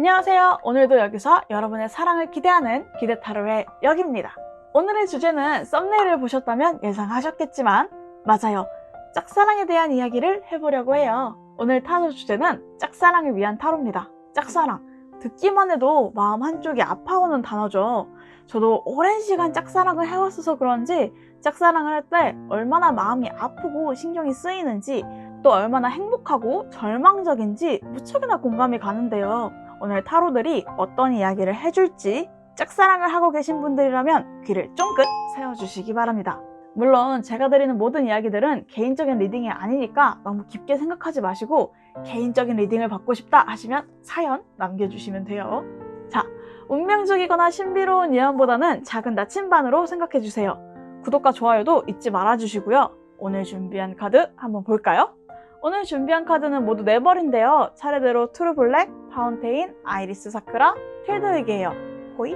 안녕하세요. 오늘도 여기서 여러분의 사랑을 기대하는 기대타로의 역입니다. 오늘의 주제는 썸네일을 보셨다면 예상하셨겠지만 맞아요. 짝사랑에 대한 이야기를 해보려고 해요. 오늘 타로 주제는 짝사랑을 위한 타로입니다. 짝사랑. 듣기만 해도 마음 한쪽이 아파오는 단어죠. 저도 오랜 시간 짝사랑을 해왔어서 그런지 짝사랑을 할 때 얼마나 마음이 아프고 신경이 쓰이는지 또 얼마나 행복하고 절망적인지 무척이나 공감이 가는데요. 오늘 타로들이 어떤 이야기를 해줄지 짝사랑을 하고 계신 분들이라면 귀를 쫑긋 세워주시기 바랍니다. 물론 제가 드리는 모든 이야기들은 개인적인 리딩이 아니니까 너무 깊게 생각하지 마시고 개인적인 리딩을 받고 싶다 하시면 사연 남겨주시면 돼요. 자, 운명적이거나 신비로운 예언보다는 작은 나침반으로 생각해주세요. 구독과 좋아요도 잊지 말아주시고요. 오늘 준비한 카드 한번 볼까요? 오늘 준비한 카드는 모두 4벌인데요. 차례대로 트루 블랙, 파운테인, 아이리스 사쿠라, 필드윅이에요. 호이?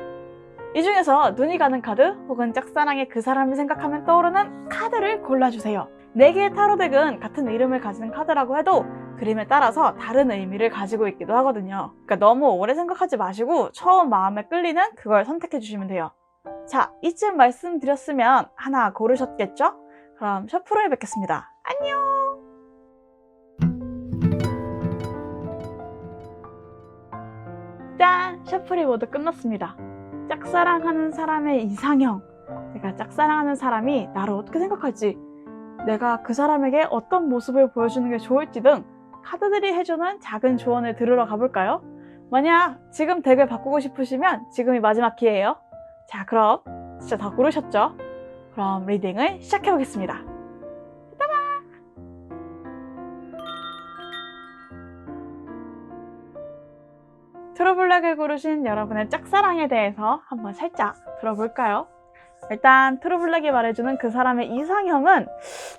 이 중에서 눈이 가는 카드 혹은 짝사랑의 그 사람을 생각하면 떠오르는 카드를 골라주세요. 4개의 타로 덱은 같은 이름을 가지는 카드라고 해도 그림에 따라서 다른 의미를 가지고 있기도 하거든요. 그러니까 너무 오래 생각하지 마시고 처음 마음에 끌리는 그걸 선택해 주시면 돼요. 자, 이쯤 말씀드렸으면 하나 고르셨겠죠? 그럼 셔플을 뵙겠습니다. 안녕! 짠! 셔플이 모두 끝났습니다. 짝사랑하는 사람의 이상형, 내가 짝사랑하는 사람이 나를 어떻게 생각할지, 내가 그 사람에게 어떤 모습을 보여주는 게 좋을지 등 카드들이 해주는 작은 조언을 들으러 가볼까요? 만약 지금 덱을 바꾸고 싶으시면 지금이 마지막 기회예요. 자, 그럼 진짜 다 고르셨죠? 그럼 리딩을 시작해보겠습니다. 트루블랙을 고르신 여러분의 짝사랑에 대해서 한번 살짝 들어볼까요? 일단 트루블랙이 말해주는 그 사람의 이상형은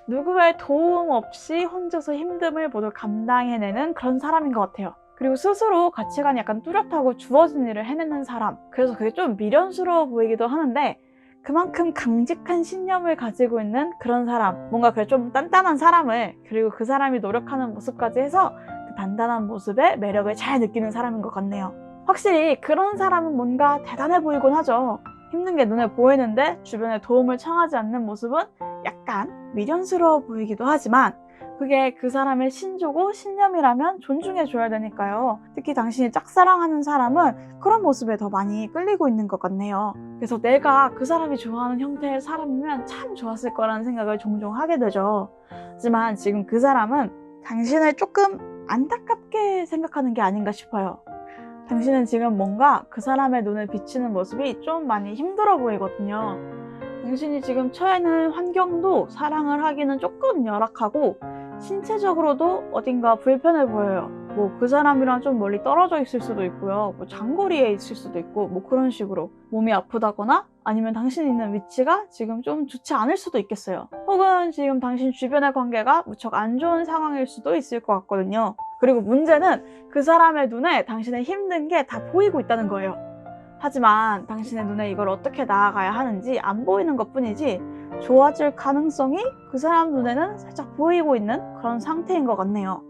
누구의 도움 없이 혼자서 힘듦을 모두 감당해내는 그런 사람인 것 같아요. 그리고 스스로 가치관이 약간 뚜렷하고 주어진 일을 해내는 사람. 그래서 그게 좀 미련스러워 보이기도 하는데 그만큼 강직한 신념을 가지고 있는 그런 사람. 뭔가 그래 좀 단단한 사람을, 그리고 그 사람이 노력하는 모습까지 해서 단단한 모습에 매력을 잘 느끼는 사람인 것 같네요. 확실히 그런 사람은 뭔가 대단해 보이곤 하죠. 힘든 게 눈에 보이는데 주변에 도움을 청하지 않는 모습은 약간 미련스러워 보이기도 하지만 그게 그 사람의 신조고 신념이라면 존중해줘야 되니까요. 특히 당신이 짝사랑하는 사람은 그런 모습에 더 많이 끌리고 있는 것 같네요. 그래서 내가 그 사람이 좋아하는 형태의 사람이면 참 좋았을 거라는 생각을 종종 하게 되죠. 하지만 지금 그 사람은 당신을 조금 안타깝게 생각하는 게 아닌가 싶어요. 당신은 지금 뭔가 그 사람의 눈에 비치는 모습이 좀 많이 힘들어 보이거든요. 당신이 지금 처해 있는 환경도 사랑을 하기는 조금 열악하고 신체적으로도 어딘가 불편해 보여요. 뭐 그 사람이랑 좀 멀리 떨어져 있을 수도 있고요. 뭐 장거리에 있을 수도 있고 뭐 그런 식으로 몸이 아프다거나 아니면 당신이 있는 위치가 지금 좀 좋지 않을 수도 있겠어요. 혹은 지금 당신 주변의 관계가 무척 안 좋은 상황일 수도 있을 것 같거든요. 그리고 문제는 그 사람의 눈에 당신의 힘든 게 다 보이고 있다는 거예요. 하지만 당신의 눈에 이걸 어떻게 나아가야 하는지 안 보이는 것뿐이지 좋아질 가능성이 그 사람 눈에는 살짝 보이고 있는 그런 상태인 것 같네요.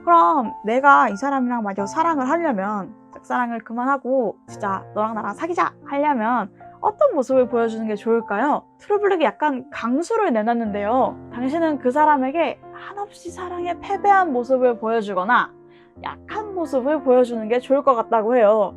그럼 내가 이 사람이랑 만약 사랑을 하려면, 짝사랑을 그만하고 진짜 너랑 나랑 사귀자 하려면 어떤 모습을 보여주는 게 좋을까요? 트루블랙이 약간 강수를 내놨는데요. 당신은 그 사람에게 한없이 사랑에 패배한 모습을 보여주거나 약한 모습을 보여주는 게 좋을 것 같다고 해요.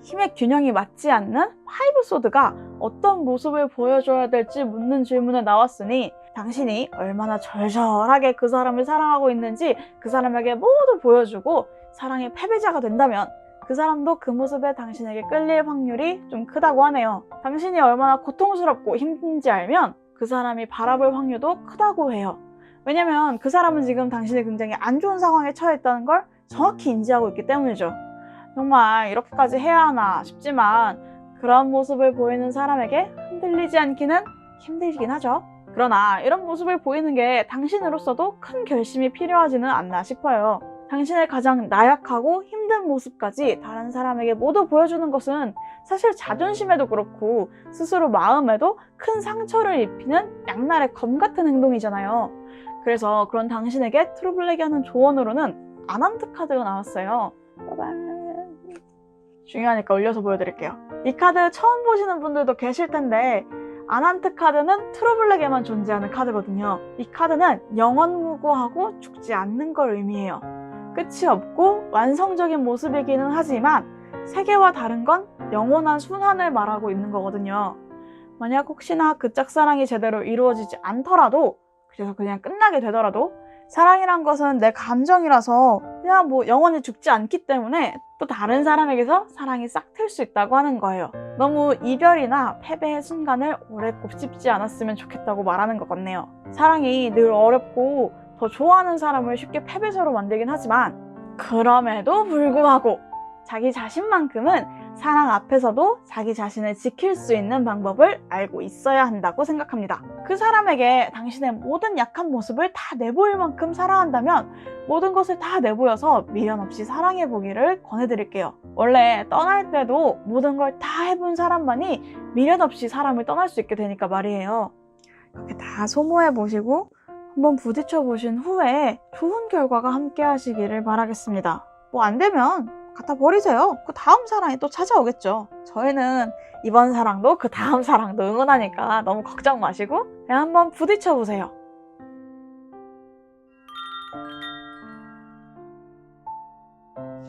힘의 균형이 맞지 않는 파이브 소드가 어떤 모습을 보여줘야 될지 묻는 질문에 나왔으니 당신이 얼마나 절절하게 그 사람을 사랑하고 있는지 그 사람에게 모두 보여주고 사랑의 패배자가 된다면 그 사람도 그 모습에 당신에게 끌릴 확률이 좀 크다고 하네요. 당신이 얼마나 고통스럽고 힘든지 알면 그 사람이 바라볼 확률도 크다고 해요. 왜냐면 그 사람은 지금 당신이 굉장히 안 좋은 상황에 처해 있다는 걸 정확히 인지하고 있기 때문이죠. 정말 이렇게까지 해야 하나 싶지만 그런 모습을 보이는 사람에게 흔들리지 않기는 힘들긴 하죠. 그러나 이런 모습을 보이는 게 당신으로서도 큰 결심이 필요하지는 않나 싶어요. 당신의 가장 나약하고 힘든 모습까지 다른 사람에게 모두 보여주는 것은 사실 자존심에도 그렇고 스스로 마음에도 큰 상처를 입히는 양날의 검 같은 행동이잖아요. 그래서 그런 당신에게 트루블랙이 하는 조언으로는 아난트 카드가 나왔어요. 빠밤. 중요하니까 올려서 보여드릴게요. 이 카드 처음 보시는 분들도 계실 텐데 아난트 카드는 트루블랙에만 존재하는 카드거든요. 이 카드는 영원무고하고 죽지 않는 걸 의미해요. 끝이 없고 완성적인 모습이기는 하지만 세계와 다른 건 영원한 순환을 말하고 있는 거거든요. 만약 혹시나 그 짝사랑이 제대로 이루어지지 않더라도, 그래서 그냥 끝나게 되더라도, 사랑이란 것은 내 감정이라서 그냥 영원히 죽지 않기 때문에 또 다른 사람에게서 사랑이 싹 틀 수 있다고 하는 거예요. 너무 이별이나 패배의 순간을 오래 곱씹지 않았으면 좋겠다고 말하는 것 같네요. 사랑이 늘 어렵고 더 좋아하는 사람을 쉽게 패배자로 만들긴 하지만 그럼에도 불구하고 자기 자신만큼은 사랑 앞에서도 자기 자신을 지킬 수 있는 방법을 알고 있어야 한다고 생각합니다. 그 사람에게 당신의 모든 약한 모습을 다 내보일 만큼 사랑한다면 모든 것을 다 내보여서 미련 없이 사랑해보기를 권해드릴게요. 원래 떠날 때도 모든 걸 다 해본 사람만이 미련 없이 사람을 떠날 수 있게 되니까 말이에요. 그렇게 다 소모해보시고 한번 부딪혀보신 후에 좋은 결과가 함께 하시기를 바라겠습니다. 안 되면 갖다 버리세요. 그 다음 사랑이 또 찾아오겠죠. 저희는 이번 사랑도 그 다음 사랑도 응원하니까 너무 걱정 마시고 그냥 한번 부딪혀보세요.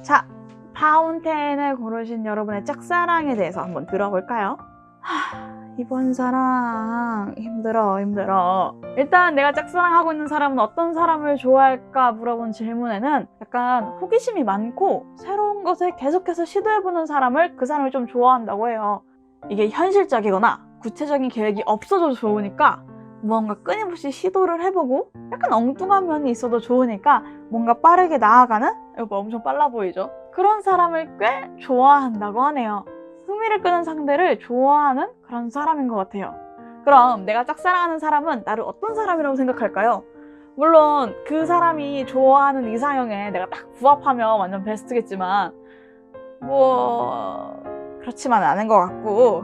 자, 파운테인을 고르신 여러분의 짝사랑에 대해서 한번 들어볼까요? 이번 사랑 힘들어. 일단 내가 짝사랑하고 있는 사람은 어떤 사람을 좋아할까 물어본 질문에는 약간 호기심이 많고 새로운 것을 계속해서 시도해보는 사람을 그 사람을 좀 좋아한다고 해요. 이게 현실적이거나 구체적인 계획이 없어도 좋으니까 무언가 끊임없이 시도를 해보고 약간 엉뚱한 면이 있어도 좋으니까 뭔가 빠르게 나아가는? 이거 엄청 빨라 보이죠? 그런 사람을 꽤 좋아한다고 하네요. 흥미를 끄는 상대를 좋아하는 그런 사람인 것 같아요. 그럼 내가 짝사랑하는 사람은 나를 어떤 사람이라고 생각할까요? 물론 그 사람이 좋아하는 이상형에 내가 딱 부합하면 완전 베스트겠지만 그렇지만 않은 것 같고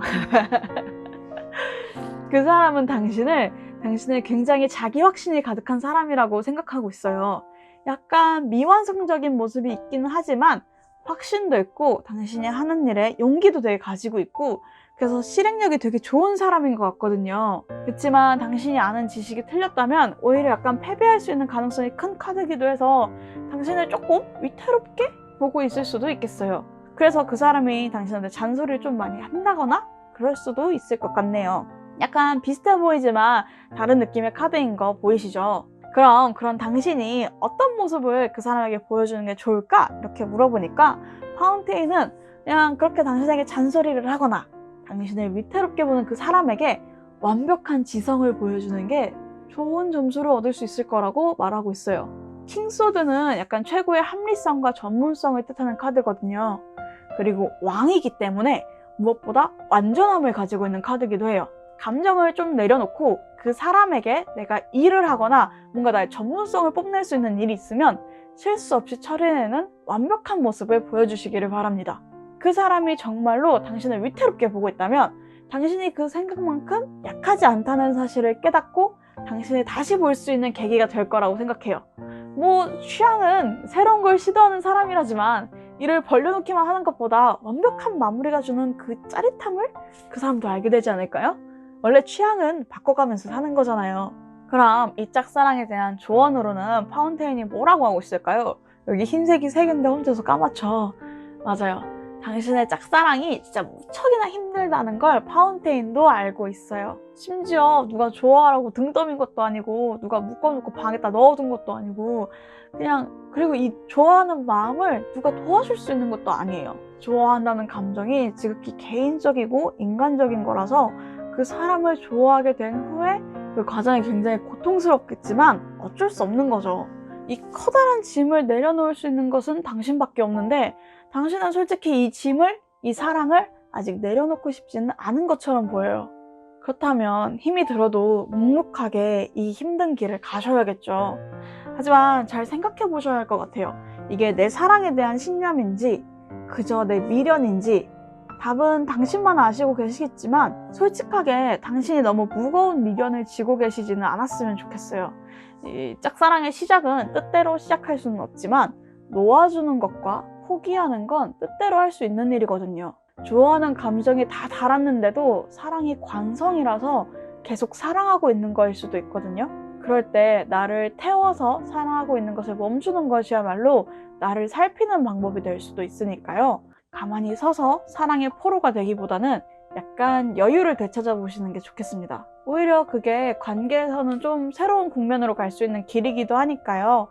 그 사람은 당신을 굉장히 자기 확신이 가득한 사람이라고 생각하고 있어요. 약간 미완성적인 모습이 있기는 하지만 확신도 있고 당신이 하는 일에 용기도 되게 가지고 있고 그래서 실행력이 되게 좋은 사람인 것 같거든요. 그렇지만 당신이 아는 지식이 틀렸다면 오히려 약간 패배할 수 있는 가능성이 큰 카드이기도 해서 당신을 조금 위태롭게 보고 있을 수도 있겠어요. 그래서 그 사람이 당신한테 잔소리를 좀 많이 한다거나 그럴 수도 있을 것 같네요. 약간 비슷해 보이지만 다른 느낌의 카드인 거 보이시죠? 그럼 그런 당신이 어떤 모습을 그 사람에게 보여주는 게 좋을까? 이렇게 물어보니까 파운테인은 그냥 그렇게 당신에게 잔소리를 하거나 당신을 위태롭게 보는 그 사람에게 완벽한 지성을 보여주는 게 좋은 점수를 얻을 수 있을 거라고 말하고 있어요. 킹소드는 약간 최고의 합리성과 전문성을 뜻하는 카드거든요. 그리고 왕이기 때문에 무엇보다 완전함을 가지고 있는 카드이기도 해요. 감정을 좀 내려놓고 그 사람에게 내가 일을 하거나 뭔가 나의 전문성을 뽐낼 수 있는 일이 있으면 실수 없이 처리해내는 완벽한 모습을 보여주시기를 바랍니다. 그 사람이 정말로 당신을 위태롭게 보고 있다면 당신이 그 생각만큼 약하지 않다는 사실을 깨닫고 당신을 다시 볼 수 있는 계기가 될 거라고 생각해요. 취향은 새로운 걸 시도하는 사람이라지만 이를 벌려놓기만 하는 것보다 완벽한 마무리가 주는 그 짜릿함을 그 사람도 알게 되지 않을까요? 원래 취향은 바꿔가면서 사는 거잖아요. 그럼 이 짝사랑에 대한 조언으로는 파운테인이 뭐라고 하고 있을까요? 여기 흰색이 3개인데 혼자서 까맣죠? 맞아요. 당신의 짝사랑이 진짜 무척이나 힘들다는 걸 파운테인도 알고 있어요. 심지어 누가 좋아하라고 등 떠민 것도 아니고 누가 묶어놓고 방에다 넣어둔 것도 아니고 그리고 이 좋아하는 마음을 누가 도와줄 수 있는 것도 아니에요. 좋아한다는 감정이 지극히 개인적이고 인간적인 거라서 그 사람을 좋아하게 된 후에 그 과정이 굉장히 고통스럽겠지만 어쩔 수 없는 거죠. 이 커다란 짐을 내려놓을 수 있는 것은 당신밖에 없는데 당신은 솔직히 이 사랑을 아직 내려놓고 싶지는 않은 것처럼 보여요. 그렇다면 힘이 들어도 묵묵하게 이 힘든 길을 가셔야겠죠. 하지만 잘 생각해 보셔야 할 것 같아요. 이게 내 사랑에 대한 신념인지 그저 내 미련인지 답은 당신만 아시고 계시겠지만 솔직하게 당신이 너무 무거운 미련을 지고 계시지는 않았으면 좋겠어요. 이 짝사랑의 시작은 뜻대로 시작할 수는 없지만 놓아주는 것과 포기하는 건 뜻대로 할 수 있는 일이거든요. 좋아하는 감정이 다 달았는데도 사랑이 관성이라서 계속 사랑하고 있는 거일 수도 있거든요. 그럴 때 나를 태워서 사랑하고 있는 것을 멈추는 것이야말로 나를 살피는 방법이 될 수도 있으니까요. 가만히 서서 사랑의 포로가 되기보다는 약간 여유를 되찾아보시는 게 좋겠습니다. 오히려 그게 관계에서는 좀 새로운 국면으로 갈 수 있는 길이기도 하니까요.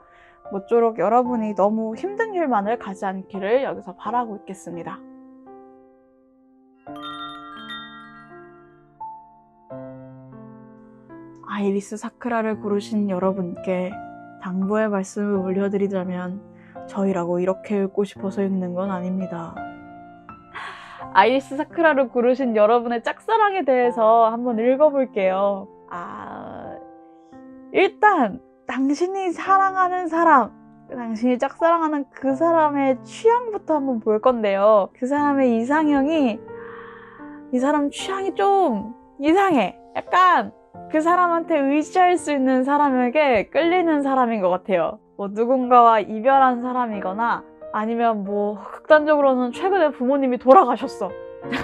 모쪼록 여러분이 너무 힘든 길만을 가지 않기를 여기서 바라고 있겠습니다. 아이리스 사크라를 고르신 여러분께 당부의 말씀을 올려드리자면 저희라고 이렇게 읽고 싶어서 읽는 건 아닙니다. 아이리스 사크라를 고르신 여러분의 짝사랑에 대해서 한번 읽어볼게요. 일단 당신이 사랑하는 사람, 당신이 짝사랑하는 그 사람의 취향부터 한번 볼 건데요. 그 사람의 이상형이, 이 사람 취향이 좀 이상해. 약간 그 사람한테 의지할 수 있는 사람에게 끌리는 사람인 것 같아요. 뭐 누군가와 이별한 사람이거나 아니면 뭐 극단적으로는 최근에 부모님이 돌아가셨어.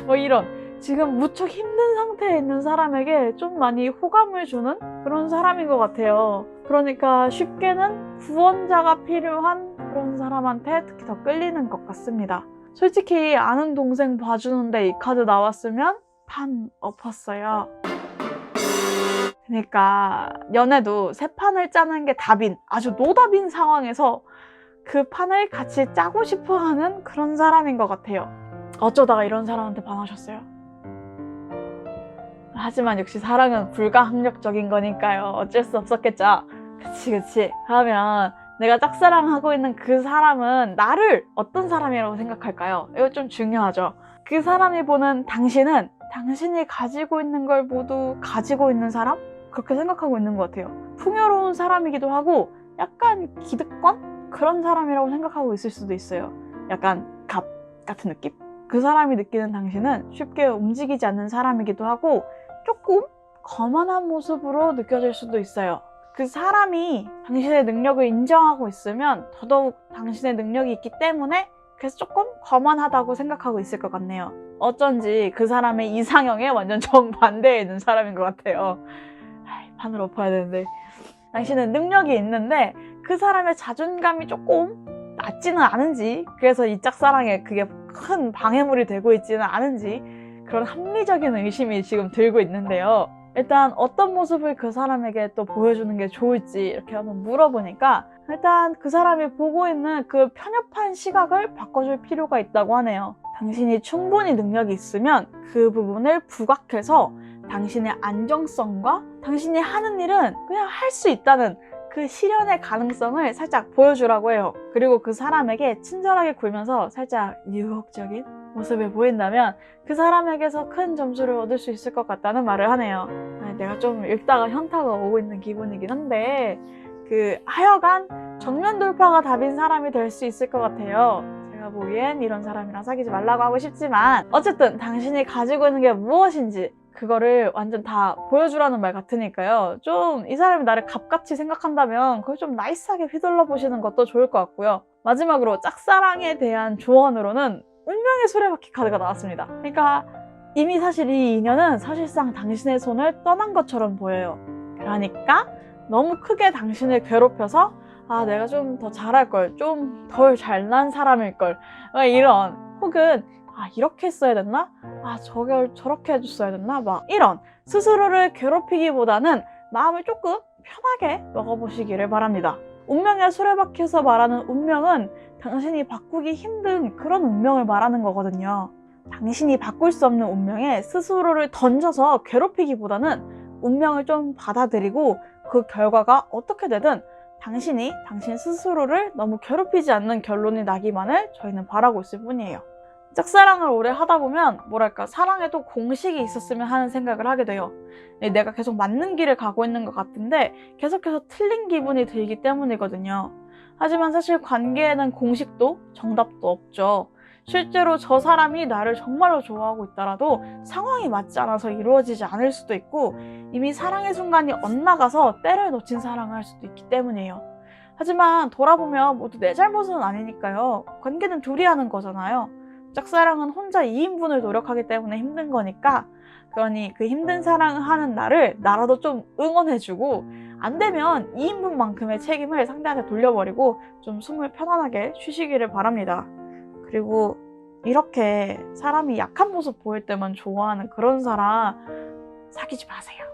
뭐 이런 지금 무척 힘든 상태에 있는 사람에게 좀 많이 호감을 주는 그런 사람인 것 같아요. 그러니까 쉽게는 구원자가 필요한 그런 사람한테 특히 더 끌리는 것 같습니다. 솔직히 아는 동생 봐주는데 이 카드 나왔으면 판 엎었어요. 그러니까 연애도 새 판을 짜는 게 답인, 아주 노답인 상황에서 그 판을 같이 짜고 싶어하는 그런 사람인 것 같아요. 어쩌다가 이런 사람한테 반하셨어요? 하지만 역시 사랑은 불가항력적인 거니까요. 어쩔 수 없었겠죠. 그치. 그러면 내가 짝사랑하고 있는 그 사람은 나를 어떤 사람이라고 생각할까요? 이거 좀 중요하죠. 그 사람이 보는 당신은 당신이 가지고 있는 걸 모두 가지고 있는 사람? 그렇게 생각하고 있는 것 같아요. 풍요로운 사람이기도 하고 약간 기득권? 그런 사람이라고 생각하고 있을 수도 있어요. 약간 갑 같은 느낌? 그 사람이 느끼는 당신은 쉽게 움직이지 않는 사람이기도 하고 조금 거만한 모습으로 느껴질 수도 있어요. 그 사람이 당신의 능력을 인정하고 있으면 더더욱 당신의 능력이 있기 때문에 그래서 조금 거만하다고 생각하고 있을 것 같네요. 어쩐지 그 사람의 이상형에 완전 정반대에 있는 사람인 것 같아요. 판을 엎어야 되는데 당신은 능력이 있는데 그 사람의 자존감이 조금 낮지는 않은지, 그래서 이 짝사랑에 그게 큰 방해물이 되고 있지는 않은지 그런 합리적인 의심이 지금 들고 있는데요. 일단 어떤 모습을 그 사람에게 또 보여주는 게 좋을지 이렇게 한번 물어보니까 일단 그 사람이 보고 있는 그 편협한 시각을 바꿔줄 필요가 있다고 하네요. 당신이 충분히 능력이 있으면 그 부분을 부각해서 당신의 안정성과 당신이 하는 일은 그냥 할 수 있다는 그 실현의 가능성을 살짝 보여주라고 해요. 그리고 그 사람에게 친절하게 굴면서 살짝 유혹적인 모습을 보인다면 그 사람에게서 큰 점수를 얻을 수 있을 것 같다는 말을 하네요. 내가 좀 읽다가 현타가 오고 있는 기분이긴 한데 하여간 정면 돌파가 답인 사람이 될 수 있을 것 같아요. 제가 보기엔 이런 사람이랑 사귀지 말라고 하고 싶지만 어쨌든 당신이 가지고 있는 게 무엇인지 그거를 완전 다 보여주라는 말 같으니까요. 좀 이 사람이 나를 갑같이 생각한다면 그걸 좀 나이스하게 휘둘러 보시는 것도 좋을 것 같고요. 마지막으로 짝사랑에 대한 조언으로는 운명의 수레바퀴 카드가 나왔습니다. 그러니까 이미 사실 이 인연은 사실상 당신의 손을 떠난 것처럼 보여요. 그러니까 너무 크게 당신을 괴롭혀서 내가 좀 더 잘할걸, 좀 덜 잘난 사람일걸, 이런, 혹은 이렇게 했어야 됐나? 저걸 저렇게 해줬어야 됐나? 이런 스스로를 괴롭히기보다는 마음을 조금 편하게 먹어보시기를 바랍니다. 운명의 수레바퀴에서 말하는 운명은 당신이 바꾸기 힘든 그런 운명을 말하는 거거든요. 당신이 바꿀 수 없는 운명에 스스로를 던져서 괴롭히기보다는 운명을 좀 받아들이고 그 결과가 어떻게 되든 당신이 당신 스스로를 너무 괴롭히지 않는 결론이 나기만을 저희는 바라고 있을 뿐이에요. 짝사랑을 오래 하다 보면 사랑에도 공식이 있었으면 하는 생각을 하게 돼요. 내가 계속 맞는 길을 가고 있는 것 같은데 계속해서 틀린 기분이 들기 때문이거든요. 하지만 사실 관계에는 공식도 정답도 없죠. 실제로 저 사람이 나를 정말로 좋아하고 있더라도 상황이 맞지 않아서 이루어지지 않을 수도 있고 이미 사랑의 순간이 엇나가서 때를 놓친 사랑을 할 수도 있기 때문이에요. 하지만 돌아보면 모두 내 잘못은 아니니까요. 관계는 둘이 하는 거잖아요. 짝사랑은 혼자 2인분을 노력하기 때문에 힘든 거니까, 그러니 그 힘든 사랑하는 나를 나라도 좀 응원해주고, 안 되면 2인분만큼의 책임을 상대한테 돌려버리고 좀 숨을 편안하게 쉬시기를 바랍니다. 그리고 이렇게 사람이 약한 모습 보일 때만 좋아하는 그런 사람 사귀지 마세요.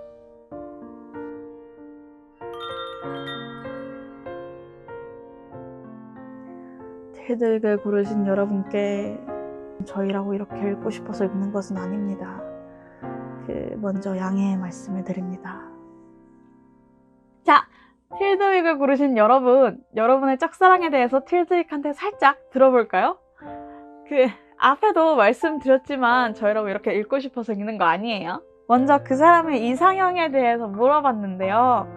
테드릭을 고르신 여러분께 저희라고 이렇게 읽고 싶어서 읽는 것은 아닙니다. 먼저 양해의 말씀을 드립니다. 자, 틸드윅을 고르신 여러분, 여러분의 짝사랑에 대해서 틸드윅한테 살짝 들어볼까요? 앞에도 말씀드렸지만 저희라고 이렇게 읽고 싶어서 읽는 거 아니에요. 먼저 그 사람의 이상형에 대해서 물어봤는데요.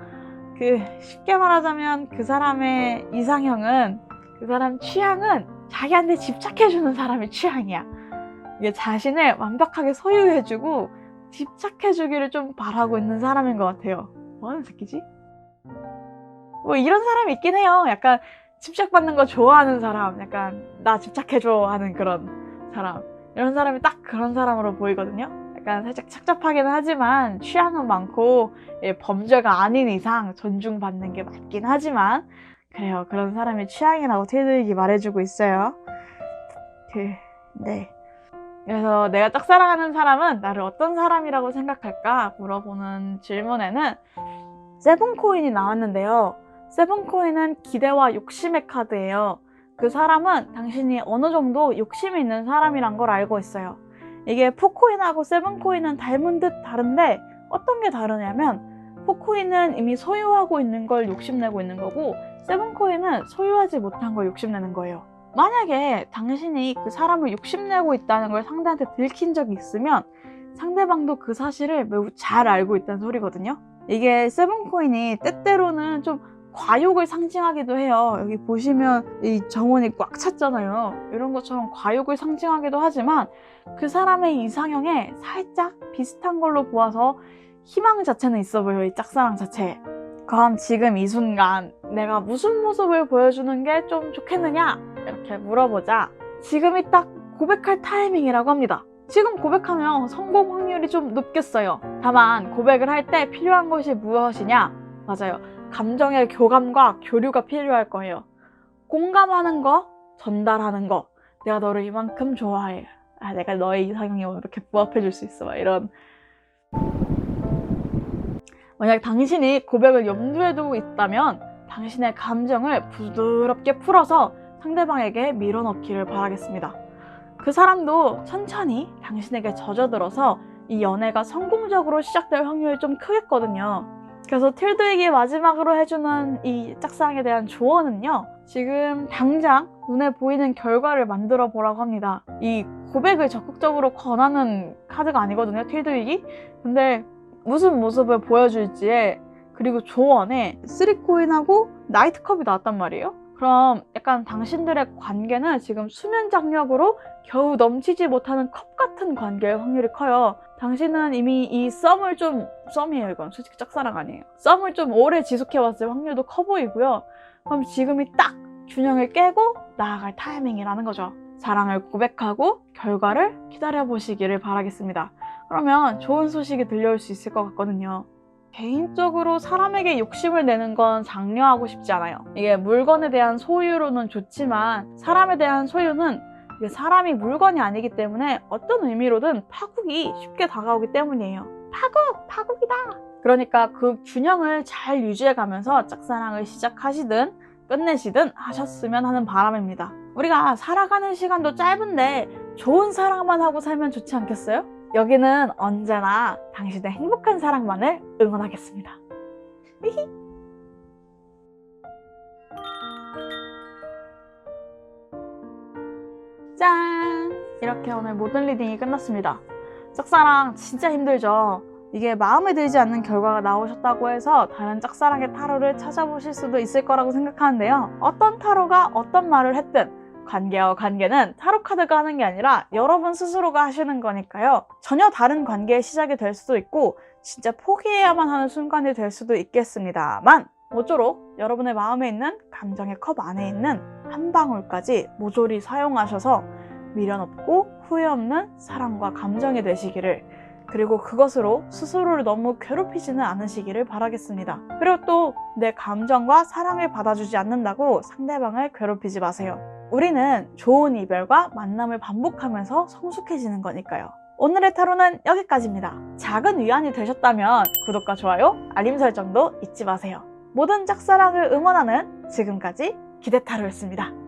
쉽게 말하자면 그 사람의 이상형은, 그 사람 취향은 자기한테 집착해주는 사람이 취향이야. 이게 자신을 완벽하게 소유해주고 집착해주기를 좀 바라고 있는 사람인 것 같아요. 뭐하는 새끼지? 뭐 이런 사람이 있긴 해요. 약간 집착받는 거 좋아하는 사람, 약간 나 집착해줘 하는 그런 사람. 이런 사람이 딱 그런 사람으로 보이거든요. 약간 살짝 착잡하긴 하지만 취향은 많고 범죄가 아닌 이상 존중받는 게 맞긴 하지만, 그래요. 그런 사람이 취향이라고 테드릭이 말해주고 있어요. 네. 그래서 내가 짝사랑하는 사람은 나를 어떤 사람이라고 생각할까 물어보는 질문에는 세븐코인이 나왔는데요. 세븐코인은 기대와 욕심의 카드예요. 그 사람은 당신이 어느 정도 욕심이 있는 사람이란 걸 알고 있어요. 이게 포코인하고 세븐코인은 닮은 듯 다른데 어떤 게 다르냐면, 포코인은 이미 소유하고 있는 걸 욕심내고 있는 거고, 세븐코인은 소유하지 못한 걸 욕심내는 거예요. 만약에 당신이 그 사람을 욕심내고 있다는 걸 상대한테 들킨 적이 있으면 상대방도 그 사실을 매우 잘 알고 있다는 소리거든요. 이게 세븐코인이 때때로는 좀 과욕을 상징하기도 해요. 여기 보시면 이 정원이 꽉 찼잖아요. 이런 것처럼 과욕을 상징하기도 하지만 그 사람의 이상형에 살짝 비슷한 걸로 보아서 희망 자체는 있어 보여요. 이 짝사랑 자체에. 그럼 지금 이 순간 내가 무슨 모습을 보여주는 게 좀 좋겠느냐? 이렇게 물어보자 지금이 딱 고백할 타이밍이라고 합니다. 지금 고백하면 성공 확률이 좀 높겠어요. 다만 고백을 할 때 필요한 것이 무엇이냐? 맞아요. 감정의 교감과 교류가 필요할 거예요. 공감하는 거, 전달하는 거. 내가 너를 이만큼 좋아해. 내가 너의 이상형에 이렇게 부합해 줄 수 있어. 이런. 만약 당신이 고백을 염두에 두고 있다면 당신의 감정을 부드럽게 풀어서 상대방에게 밀어넣기를 바라겠습니다. 그 사람도 천천히 당신에게 젖어들어서 이 연애가 성공적으로 시작될 확률이 좀 크겠거든요. 그래서 틸드윅이 마지막으로 해주는 이 짝사랑에 대한 조언은요, 지금 당장 눈에 보이는 결과를 만들어 보라고 합니다. 이 고백을 적극적으로 권하는 카드가 아니거든요, 틸드윅이. 근데 무슨 모습을 보여줄지에, 그리고 조언에 3코인하고 나이트컵이 나왔단 말이에요. 그럼 약간 당신들의 관계는 지금 수면 장력으로 겨우 넘치지 못하는 컵 같은 관계일 확률이 커요. 당신은 이미 이 썸이에요. 이건 솔직히 짝사랑 아니에요. 썸을 좀 오래 지속해왔을 확률도 커 보이고요. 그럼 지금이 딱 균형을 깨고 나아갈 타이밍이라는 거죠. 사랑을 고백하고 결과를 기다려보시기를 바라겠습니다. 그러면 좋은 소식이 들려올 수 있을 것 같거든요. 개인적으로 사람에게 욕심을 내는 건 장려하고 싶지 않아요. 이게 물건에 대한 소유로는 좋지만 사람에 대한 소유는 이게 사람이 물건이 아니기 때문에 어떤 의미로든 파국이 쉽게 다가오기 때문이에요. 파국이다! 그러니까 그 균형을 잘 유지해가면서 짝사랑을 시작하시든 끝내시든 하셨으면 하는 바람입니다. 우리가 살아가는 시간도 짧은데 좋은 사랑만 하고 살면 좋지 않겠어요? 여기는 언제나 당신의 행복한 사랑만을 응원하겠습니다. 짠! 이렇게 오늘 모든 리딩이 끝났습니다. 짝사랑 진짜 힘들죠? 이게 마음에 들지 않는 결과가 나오셨다고 해서 다른 짝사랑의 타로를 찾아보실 수도 있을 거라고 생각하는데요. 어떤 타로가 어떤 말을 했든 관계와 관계는 타로 카드가 하는 게 아니라 여러분 스스로가 하시는 거니까요. 전혀 다른 관계의 시작이 될 수도 있고 진짜 포기해야만 하는 순간이 될 수도 있겠습니다만 모쪼록 여러분의 마음에 있는 감정의 컵 안에 있는 한 방울까지 모조리 사용하셔서 미련 없고 후회 없는 사랑과 감정이 되시기를, 그리고 그것으로 스스로를 너무 괴롭히지는 않으시기를 바라겠습니다. 그리고 또 내 감정과 사랑을 받아주지 않는다고 상대방을 괴롭히지 마세요. 우리는 좋은 이별과 만남을 반복하면서 성숙해지는 거니까요. 오늘의 타로는 여기까지입니다. 작은 위안이 되셨다면 구독과 좋아요, 알림 설정도 잊지 마세요. 모든 짝사랑을 응원하는 지금까지 기대타로였습니다.